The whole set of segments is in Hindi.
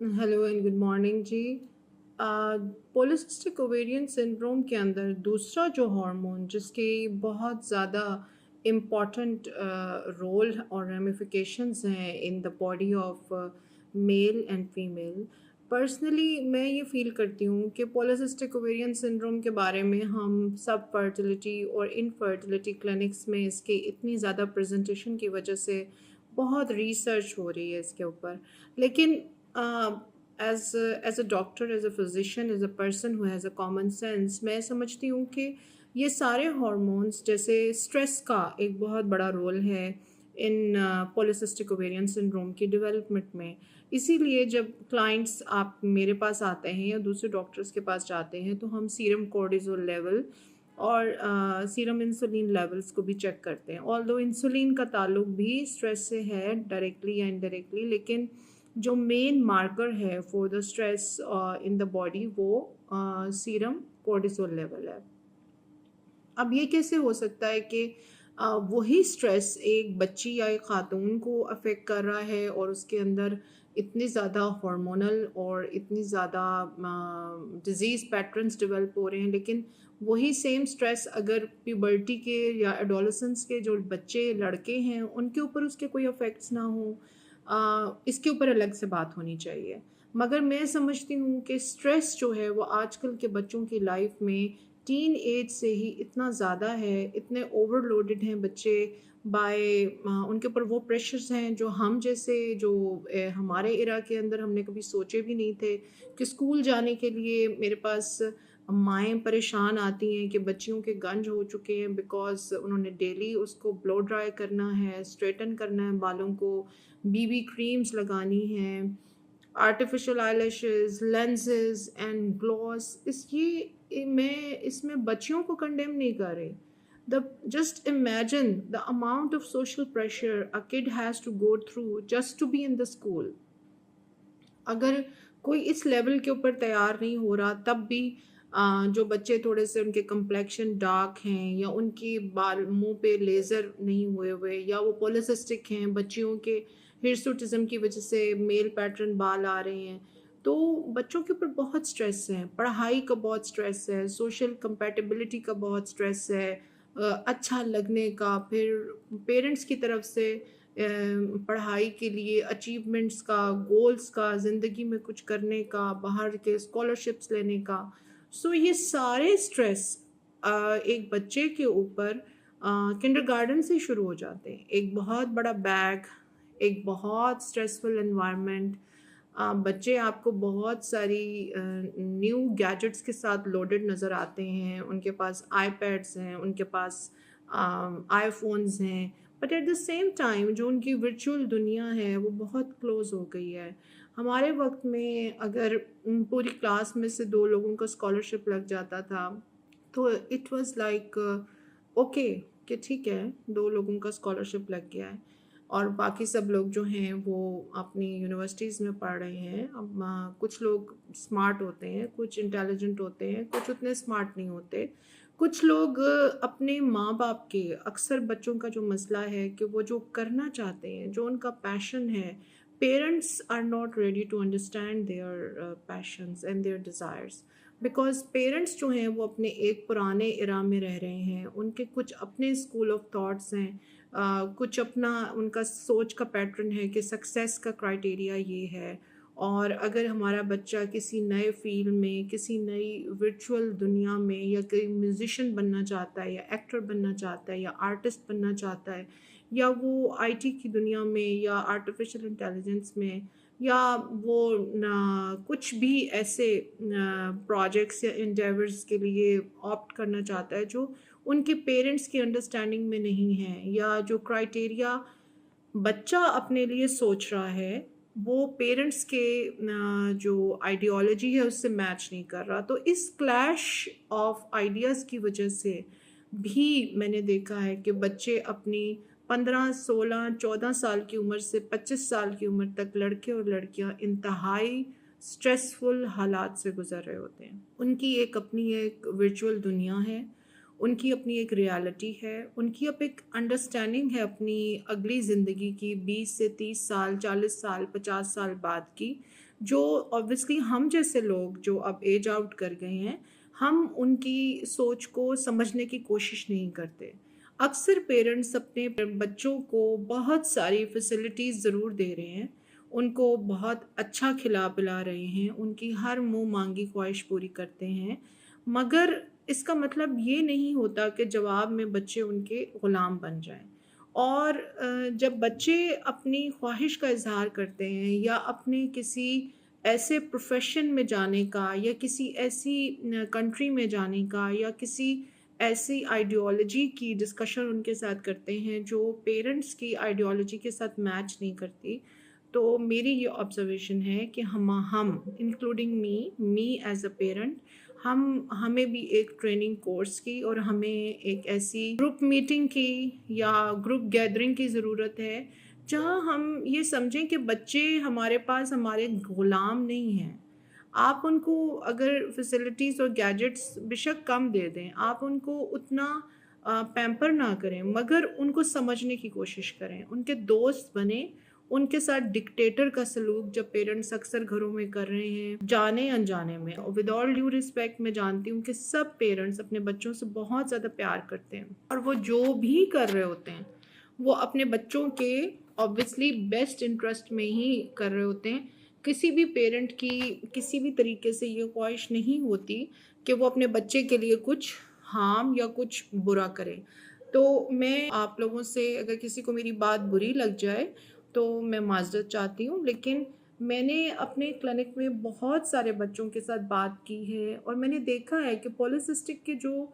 हेलो एंड गुड मॉर्निंग जी। पॉलिसिस्टिक ओवेरियन सिंड्रोम के अंदर दूसरा जो हार्मोन जिसके बहुत ज़्यादा इम्पॉर्टेंट रोल और रेमिफिकेशंस हैं in the body of male and female. Personally मैं ये फील करती हूँ कि पॉलिसिस्टिक ओवेरियन सिंड्रोम के बारे में हम सब फर्टिलिटी और इनफर्टिलिटी क्लिनिक्स में इसके इतनी ज़्यादा प्रेजेंटेशन की वजह से बहुत रिसर्च हो रही है इसके ऊपर। लेकिन as a doctor, as a physician, as a person who has a common sense, मैं समझती हूँ कि ये सारे हार्मोन्स जैसे स्ट्रेस का एक बहुत बड़ा रोल है इन पॉलिसिस्टिक ओवेरियन सिंड्रोम की डेवलपमेंट में। इसीलिए जब क्लाइंट्स आप मेरे पास आते हैं या दूसरे डॉक्टर्स के पास जाते हैं तो हम सीरम कोर्टिसोल लेवल और सीरम इंसुलिन लेवल्स को भी चेक करते हैं। ऑल्दो इंसुलिन का ताल्लुक भी स्ट्रेस से है डायरेक्टली या इनडायरेक्टली, लेकिन जो मेन मार्कर है for the stress in the body वो सीरम कोर्टिसोल लेवल है। अब ये कैसे हो सकता है कि वही स्ट्रेस एक बच्ची या एक खातून को अफेक्ट कर रहा है और उसके अंदर इतनी ज़्यादा हार्मोनल और इतनी ज़्यादा डिजीज़ पैटर्न्स डेवलप हो रहे हैं, लेकिन वही सेम स्ट्रेस अगर प्यूबर्टी के या एडोलसेंस के जो बच्चे लड़के हैं उनके ऊपर उसके कोई इफ़ेक्ट्स ना हो, इसके ऊपर अलग से बात होनी चाहिए। मगर मैं समझती हूँ कि स्ट्रेस जो है वो आजकल के बच्चों की लाइफ में टीन एज से ही इतना ज़्यादा है, इतने ओवरलोडेड हैं बच्चे बाय उनके ऊपर वो प्रेशर्स हैं जो हम जैसे जो हमारे इरा के अंदर हमने कभी सोचे भी नहीं थे कि स्कूल जाने के लिए मेरे पास माएँ परेशान आती हैं कि बच्चियों के गंज हो चुके हैं बिकॉज़ उन्होंने डेली उसको ब्लो ड्राई करना है, स्ट्रेटन करना है बालों को, बीबी क्रीम्स लगानी हैं, artificial eyelashes, lenses and gloss. मैं इसमें बच्चियों को कंडेम नहीं कर रही। The just imagine the amount of social pressure a kid has to go through just to be in the school. अगर कोई इस लेवल के ऊपर तैयार नहीं हो रहा तब भी जो बच्चे थोड़े से उनके कम्प्लेक्शन डार्क हैं या उनकी बाल मुंह पे लेज़र नहीं हुए हुए या वो पॉलिसिस्टिक हैं, बच्चियों के हिर्सुटिज्म की वजह से मेल पैटर्न बाल आ रहे हैं, तो बच्चों के ऊपर बहुत स्ट्रेस है, पढ़ाई का बहुत स्ट्रेस है, सोशल कंपैटिबिलिटी का बहुत स्ट्रेस है, अच्छा लगने का, फिर पेरेंट्स की तरफ से पढ़ाई के लिए अचीवमेंट्स का, गोल्स का, ज़िंदगी में कुछ करने का, बाहर के स्कॉलरशिप्स लेने का। सो ये सारे स्ट्रेस एक बच्चे के ऊपर किंडरगार्टन से शुरू हो जाते हैं। एक बहुत बड़ा बैग, एक बहुत स्ट्रेसफुल एनवायरनमेंट, बच्चे आपको बहुत सारी न्यू गैजेट्स के साथ लोडेड नज़र आते हैं, उनके पास आईपैड्स हैं, उनके पास आईफ़ोन्स हैं, but at the same time जो उनकी वर्चुअल दुनिया है वो बहुत क्लोज़ हो गई है। हमारे वक़्त में अगर पूरी क्लास में से 2 लोगों का स्कॉलरशिप लग जाता था, तो इट वाज़ लाइक ओके कि ठीक है, 2 लोगों का स्कॉलरशिप लग गया है और बाकी सब लोग जो हैं वो अपनी यूनिवर्सिटीज़ में पढ़ रहे हैं। अब कुछ लोग स्मार्ट होते हैं, कुछ इंटेलिजेंट होते हैं, कुछ उतने स्मार्ट नहीं होते। कुछ लोग अपने माँ-बाप के, अक्सर बच्चों का जो मसला है कि वो जो करना चाहते हैं, जो उनका पैशन है, parents are not ready to understand their passions and their desires. Because parents जो हैं वो अपने एक पुराने इरा में रह रहे हैं, उनके कुछ अपने स्कूल ऑफ थॉट्स हैं, कुछ अपना उनका सोच का पैटर्न है कि सक्सेस का क्राइटेरिया ये है, और अगर हमारा बच्चा किसी नए फील्ड में, किसी नई वर्चुअल दुनिया में या कोई म्यूज़िशियन बनना चाहता है या एक्टर बनना चाहता है या आर्टिस्ट बनना चाहता है या वो आईटी की दुनिया में या आर्टिफिशियल इंटेलिजेंस में या वो कुछ भी ऐसे प्रोजेक्ट्स या एंडेवर्स के लिए ऑप्ट करना चाहता है जो उनके पेरेंट्स की अंडरस्टैंडिंग में नहीं है, या जो क्राइटेरिया बच्चा अपने लिए सोच रहा है वो पेरेंट्स के जो आइडियोलॉजी है उससे मैच नहीं कर रहा, तो इस क्लैश ऑफ आइडियाज़ की वजह से भी मैंने देखा है कि बच्चे अपनी 15, 16, 14 साल की उम्र से 25 साल की उम्र तक लड़के और लड़कियां इंतहाई स्ट्रेसफुल हालात से गुजर रहे होते हैं। उनकी एक अपनी एक वर्चुअल दुनिया है, उनकी अपनी एक रियलिटी है, उनकी अब एक अंडरस्टैंडिंग है अपनी अगली ज़िंदगी की 20 से 30 साल, 40 साल, 50 साल बाद की, जो ऑब्वियसली हम जैसे लोग जो अब एज आउट कर गए हैं, हम उनकी सोच को समझने की कोशिश नहीं करते। अक्सर पेरेंट्स अपने बच्चों को बहुत सारी फैसिलिटीज़ ज़रूर दे रहे हैं, उनको बहुत अच्छा खिला-पिला रहे हैं, उनकी हर मुँह मांगी ख्वाहिश पूरी करते हैं, मगर इसका मतलब ये नहीं होता कि जवाब में बच्चे उनके ग़ुलाम बन जाएँ। और जब बच्चे अपनी ख्वाहिश का इज़हार करते हैं या अपने किसी ऐसे प्रोफ़ेशन में जाने का या किसी ऐसी कंट्री में जाने का या किसी ऐसी आइडियोलॉजी की डिस्कशन उनके साथ करते हैं जो पेरेंट्स की आइडियोलॉजी के साथ मैच नहीं करती, तो मेरी ये ऑब्ज़र्वेशन है कि हम including me as a parent, हमें भी एक ट्रेनिंग कोर्स की और हमें एक ऐसी ग्रुप मीटिंग की या ग्रुप गैदरिंग की ज़रूरत है, जहाँ हम ये समझें कि बच्चे हमारे पास हमारे ग़ुलाम नहीं हैं। आप उनको अगर फैसिलिटीज़ और गैजेट्स बेशक कम दे दें, आप उनको उतना पैम्पर ना करें, मगर उनको समझने की कोशिश करें, उनके दोस्त बनें, उनके साथ डिक्टेटर का सलूक जब पेरेंट्स अक्सर घरों में कर रहे हैं, जाने-अनजाने में, और विद ऑल ड्यू रिस्पेक्ट मैं जानती हूँ कि सब पेरेंट्स अपने बच्चों से बहुत ज़्यादा प्यार करते हैं और वो जो भी कर रहे होते हैं, वो अपने बच्चों के ऑब्वियसली बेस्ट इंटरेस्ट में ही कर रहे होते हैं। किसी भी पेरेंट की किसी भी तरीके से ये ख्वाहिश नहीं होती कि वो अपने बच्चे के लिए कुछ हार्म या कुछ बुरा करे। तो मैं आप लोगों से, अगर किसी को मेरी बात बुरी लग जाए तो मैं माज़रत चाहती हूँ, लेकिन मैंने अपने क्लिनिक में बहुत सारे बच्चों के साथ बात की है और मैंने देखा है कि पॉलीसिस्टिक के जो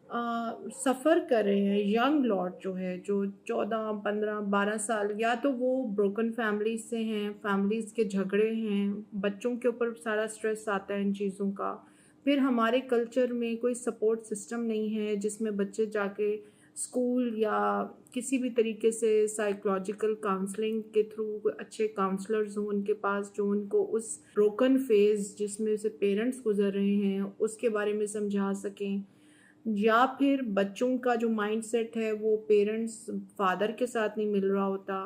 सफ़र कर रहे हैं यंग लॉट जो है, जो 14, 15, 12 साल, या तो वो ब्रोकन फैमिलीज़ से हैं, फैमिलीज़ के झगड़े हैं, बच्चों के ऊपर सारा स्ट्रेस आता है इन चीज़ों का। फिर हमारे कल्चर में कोई सपोर्ट सिस्टम नहीं है जिसमें बच्चे जाके स्कूल या किसी भी तरीके से साइकोलॉजिकल काउंसलिंग के थ्रू अच्छे काउंसलर्स हों उनके पास, जो उनको उस ब्रोकन फेज़ जिसमें से पेरेंट्स गुज़र रहे हैं उसके बारे में समझा सकें। या फिर बच्चों का जो माइंडसेट है वो पेरेंट्स फादर के साथ नहीं मिल रहा होता,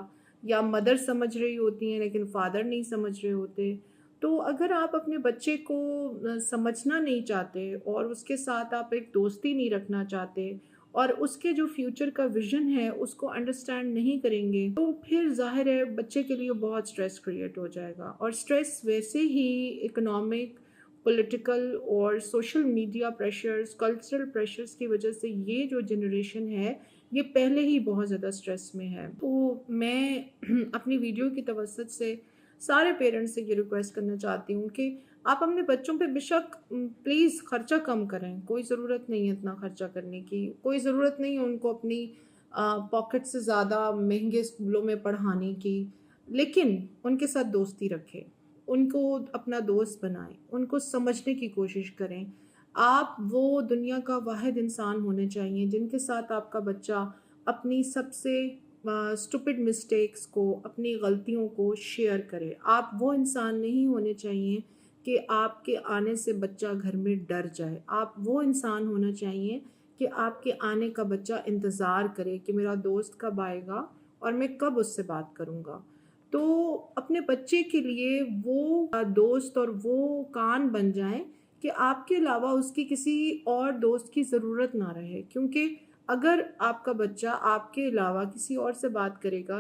या मदर समझ रही होती हैं लेकिन फादर नहीं समझ रहे होते। तो अगर आप अपने बच्चे को समझना नहीं चाहते और उसके साथ आप एक दोस्ती नहीं रखना चाहते और उसके जो फ्यूचर का विज़न है उसको अंडरस्टैंड नहीं करेंगे, तो फिर ज़ाहिर है बच्चे के लिए बहुत स्ट्रेस क्रिएट हो जाएगा। और स्ट्रेस वैसे ही इकोनॉमिक, पॉलिटिकल और social media pressures, cultural pressures की वजह से ये जो जनरेशन है, ये पहले ही बहुत ज़्यादा स्ट्रेस में है। तो मैं अपनी वीडियो की तवज्जुह से सारे पेरेंट्स से ये रिक्वेस्ट करना चाहती हूँ कि आप अपने बच्चों पे बेशक प्लीज़ खर्चा कम करें, कोई ज़रूरत नहीं है इतना खर्चा करने की, कोई ज़रूरत नहीं है उनको अपनी पॉकेट से ज़्यादा महँगे स्कूलों में पढ़ाने की, लेकिन उनके साथ दोस्ती रखें। उनको अपना दोस्त बनाएँ, उनको समझने की कोशिश करें। आप वो दुनिया का वाहिद इंसान होने चाहिए जिनके साथ आपका बच्चा अपनी सबसे स्टूपिड मिस्टेक्स को, अपनी गलतियों को शेयर करे। आप वो इंसान नहीं होने चाहिए कि आपके आने से बच्चा घर में डर जाए। आप वो इंसान होना चाहिए कि आपके आने का बच्चा इंतज़ार करे कि मेरा दोस्त कब आएगा और मैं कब उससे बात करूँगा। तो अपने बच्चे के लिए वो दोस्त और वो कान बन जाएँ कि आपके अलावा उसकी किसी और दोस्त की ज़रूरत ना रहे। क्योंकि अगर आपका बच्चा आपके अलावा किसी और से बात करेगा,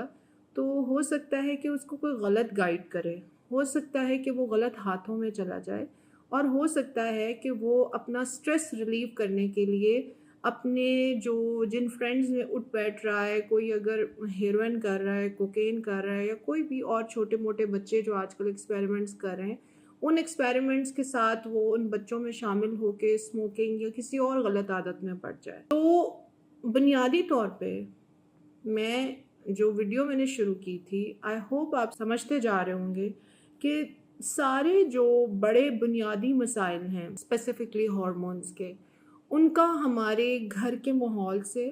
तो हो सकता है कि उसको कोई गलत गाइड करे, हो सकता है कि वो गलत हाथों में चला जाए और हो सकता है कि वो अपना स्ट्रेस रिलीव करने के लिए अपने जो जिन फ्रेंड्स में उठ बैठ रहा है, कोई अगर हेरोइन कर रहा है, कोकेन कर रहा है या कोई भी और छोटे-मोटे बच्चे जो आजकल एक्सपेरिमेंट्स कर रहे हैं, उन एक्सपेरिमेंट्स के साथ वो उन बच्चों में शामिल होके स्मोकिंग या किसी और गलत आदत में पड़ जाए। तो बुनियादी तौर पे मैं जो वीडियो मैंने शुरू की थी, आई होप आप समझते जा रहे होंगे कि सारे जो बड़े बुनियादी मसाइल हैं स्पेसिफिकली हार्मोन्स के, उनका हमारे घर के माहौल से,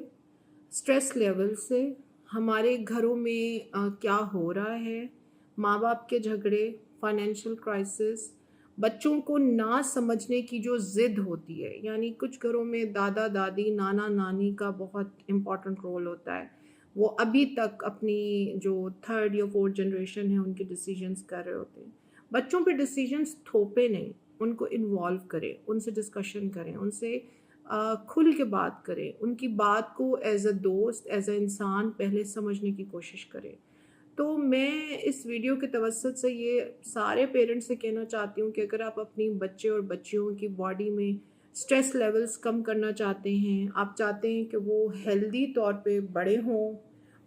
स्ट्रेस लेवल से, हमारे घरों में क्या हो रहा है, माँ-बाप के झगड़े, फाइनेंशियल क्राइसिस, बच्चों को ना समझने की जो ज़िद होती है, यानी कुछ घरों में दादा दादी नाना नानी का बहुत इम्पोर्टेंट रोल होता है। वो अभी तक अपनी जो थर्ड या फोर्थ जनरेशन है उनके डिसीजंस कर रहे होते हैं। बच्चों पे डिसीजंस थोपे नहीं, उनको इन्वॉल्व करें, उनसे डिस्कशन करें, उनसे खुल के बात करें, उनकी बात को एज अ दोस्त एज अ इंसान पहले समझने की कोशिश करें। तो मैं इस वीडियो के तवज्जुद से ये सारे पेरेंट्स से कहना चाहती हूँ कि अगर आप अपनी बच्चे और बच्चियों की बॉडी में स्ट्रेस लेवल्स कम करना चाहते हैं, आप चाहते हैं कि वो हेल्दी तौर पे बड़े हों,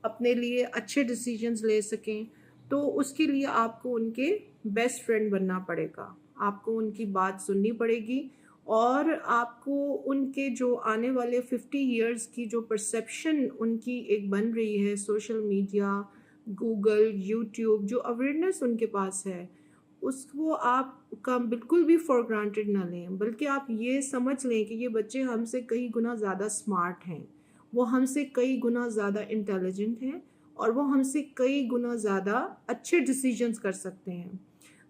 अपने लिए अच्छे डिसीजंस ले सकें, तो उसके लिए आपको उनके बेस्ट फ्रेंड बनना पड़ेगा। आपको उनकी बात सुननी पड़ेगी और आपको उनके जो आने वाले 50 इयर्स की जो परसेप्शन उनकी एक बन रही है सोशल मीडिया, गूगल, यूट्यूब, जो अवेयरनेस उनके पास है, उसको आप का बिल्कुल भी फॉर ग्रांटेड ना लें, बल्कि आप ये समझ लें कि ये बच्चे हमसे कई गुना ज़्यादा स्मार्ट हैं, वो हमसे कई गुना ज़्यादा इंटेलिजेंट हैं और वो हमसे कई गुना ज़्यादा अच्छे डिसीजंस कर सकते हैं।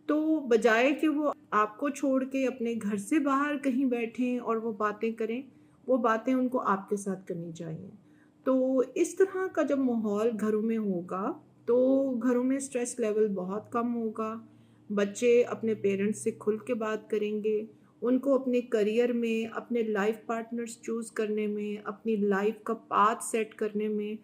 तो बजाय कि वो आपको छोड़ के अपने घर से बाहर कहीं बैठें और वो बातें करें, वो बातें उनको आपके साथ करनी चाहिए। तो इस तरह का जब माहौल घरों में होगा, तो घरों में स्ट्रेस लेवल बहुत कम होगा। बच्चे अपने पेरेंट्स से खुल के बात करेंगे, उनको अपने करियर में, अपने लाइफ पार्टनर्स चूज़ करने में, अपनी लाइफ का पाथ सेट करने में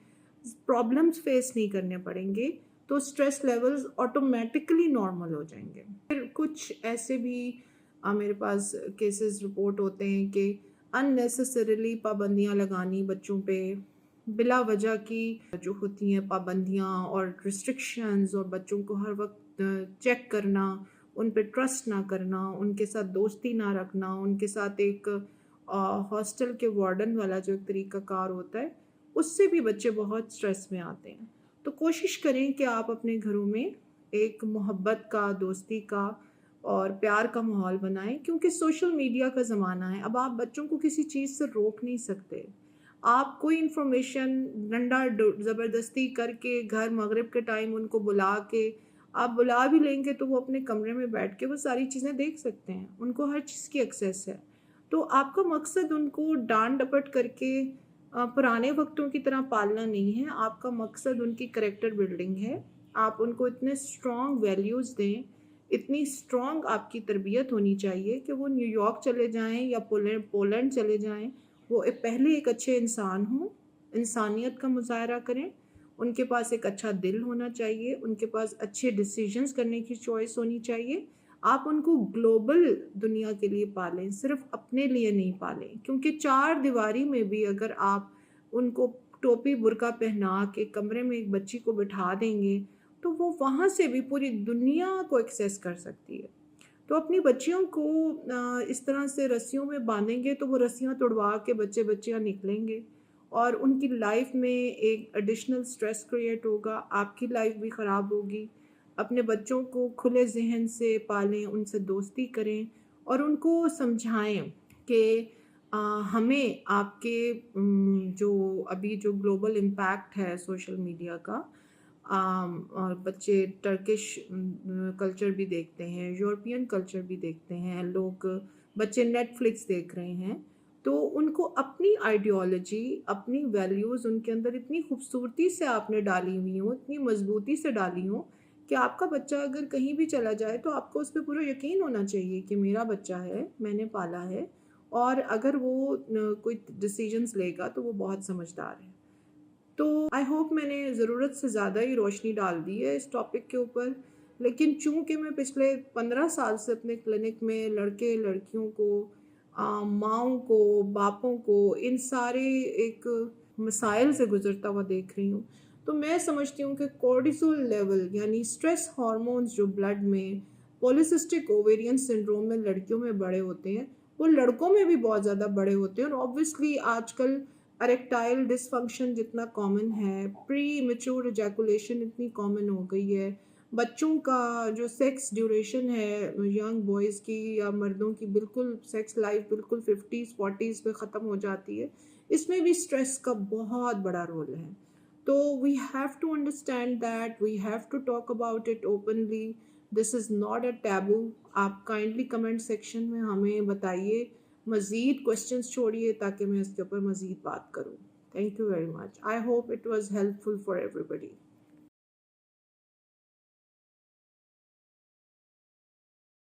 प्रॉब्लम्स फेस नहीं करने पड़ेंगे, तो स्ट्रेस लेवल्स ऑटोमेटिकली नॉर्मल हो जाएंगे। फिर कुछ ऐसे भी मेरे पास केसेस रिपोर्ट होते हैं कि अननेसेसरीली पाबंदियां लगानी बच्चों पे, बिला वजह की जो होती हैं पाबंदियां और रिस्ट्रिक्शंस, और बच्चों को हर वक्त चेक करना, उन पे ट्रस्ट ना करना, उनके साथ दोस्ती ना रखना, उनके साथ एक हॉस्टल के वार्डन वाला जो एक तरीक़ाकार होता है, उससे भी बच्चे बहुत स्ट्रेस में आते हैं। तो कोशिश करें कि आप अपने घरों में एक मोहब्बत का, दोस्ती का और प्यार का माहौल बनाएं, क्योंकि सोशल मीडिया का ज़माना है। अब आप बच्चों को किसी चीज़ से रोक नहीं सकते। आप कोई इन्फॉर्मेशन डंडा ज़बरदस्ती करके घर मगरिब के टाइम उनको बुला के, आप बुला भी लेंगे तो वो अपने कमरे में बैठ के वो सारी चीज़ें देख सकते हैं, उनको हर चीज़ की एक्सेस है। तो आपका मकसद उनको डांट डपट करके पुराने वक्तों की तरह पालना नहीं है, आपका मकसद उनकी करेक्टर बिल्डिंग है। आप उनको इतने स्ट्रॉन्ग वैल्यूज़ दें, इतनी स्ट्रॉन्ग आपकी तरबियत होनी चाहिए कि वो न्यूयॉर्क चले जाएं या पोलैंड चले जाएं, वो पहले एक अच्छे इंसान हों, इंसानियत का मुजाहरा करें, उनके पास एक अच्छा दिल होना चाहिए, उनके पास अच्छे डिसीजंस करने की चॉइस होनी चाहिए। आप उनको ग्लोबल दुनिया के लिए पालें, सिर्फ अपने लिए नहीं पालें, क्योंकि चार दीवारी में भी अगर आप उनको टोपी बुर्का पहना के कमरे में एक बच्ची को बिठा देंगे, तो वो वहाँ से भी पूरी दुनिया को एक्सेस कर सकती है। तो अपनी बच्चियों को इस तरह से रस्सियों में बांधेंगे तो वो रस्सियाँ तुड़वा के बच्चे बच्चियाँ निकलेंगे और उनकी लाइफ में एक एडिशनल स्ट्रेस क्रिएट होगा, आपकी लाइफ भी ख़राब होगी। अपने बच्चों को खुले जहन से पालें, उनसे दोस्ती करें और उनको समझाएं कि हमें आपके जो अभी जो ग्लोबल इम्पैक्ट है सोशल मीडिया का, और बच्चे टर्किश कल्चर भी देखते हैं, यूरोपियन कल्चर भी देखते हैं, लोग बच्चे नेटफ्लिक्स देख रहे हैं, तो उनको अपनी आइडियोलॉजी, अपनी वैल्यूज़ उनके अंदर इतनी खूबसूरती से आपने डाली हुई हो, इतनी मजबूती से डाली हो कि आपका बच्चा अगर कहीं भी चला जाए तो आपको उस पर पूरा यकीन होना चाहिए कि मेरा बच्चा है, मैंने पाला है, और अगर वो कोई डिसीजंस लेगा तो वो बहुत समझदार है। तो आई होप मैंने ज़रूरत से ज़्यादा ही रोशनी डाल दी है इस टॉपिक के ऊपर, लेकिन चूंकि मैं पिछले 15 साल से अपने क्लिनिक में लड़के लड़कियों को, माँओं को, बापों को, इन सारे एक मसाइल से गुजरता हुआ देख रही हूँ, तो मैं समझती हूँ कि कॉर्टिसोल लेवल यानी स्ट्रेस हार्मोन्स जो ब्लड में पॉलीसिस्टिक ओवेरियन सिंड्रोम में लड़कियों में बड़े होते हैं, वो लड़कों में भी बहुत ज़्यादा बड़े होते हैं। और ऑब्वियसली आजकल अरेक्टाइल डिसफंक्शन जितना कॉमन है, प्री मैच्योर इजैकुलेशन इतनी कॉमन हो गई है, बच्चों का जो सेक्स ड्यूरेशन है यंग बॉयज़ की या मर्दों की, बिल्कुल सेक्स लाइफ बिल्कुल 50s 40s पे ख़त्म हो जाती है, इसमें भी स्ट्रेस का बहुत बड़ा रोल है। तो we have to understand that, we have to talk about it openly, this is not a taboo. आप काइंडली कमेंट सेक्शन में हमें बताइए, मज़ीद क्वेश्चंस छोड़िए ताकि मैं इसके ऊपर मज़ीद बात करूँ। Thank you very much. I hope it was helpful for everybody.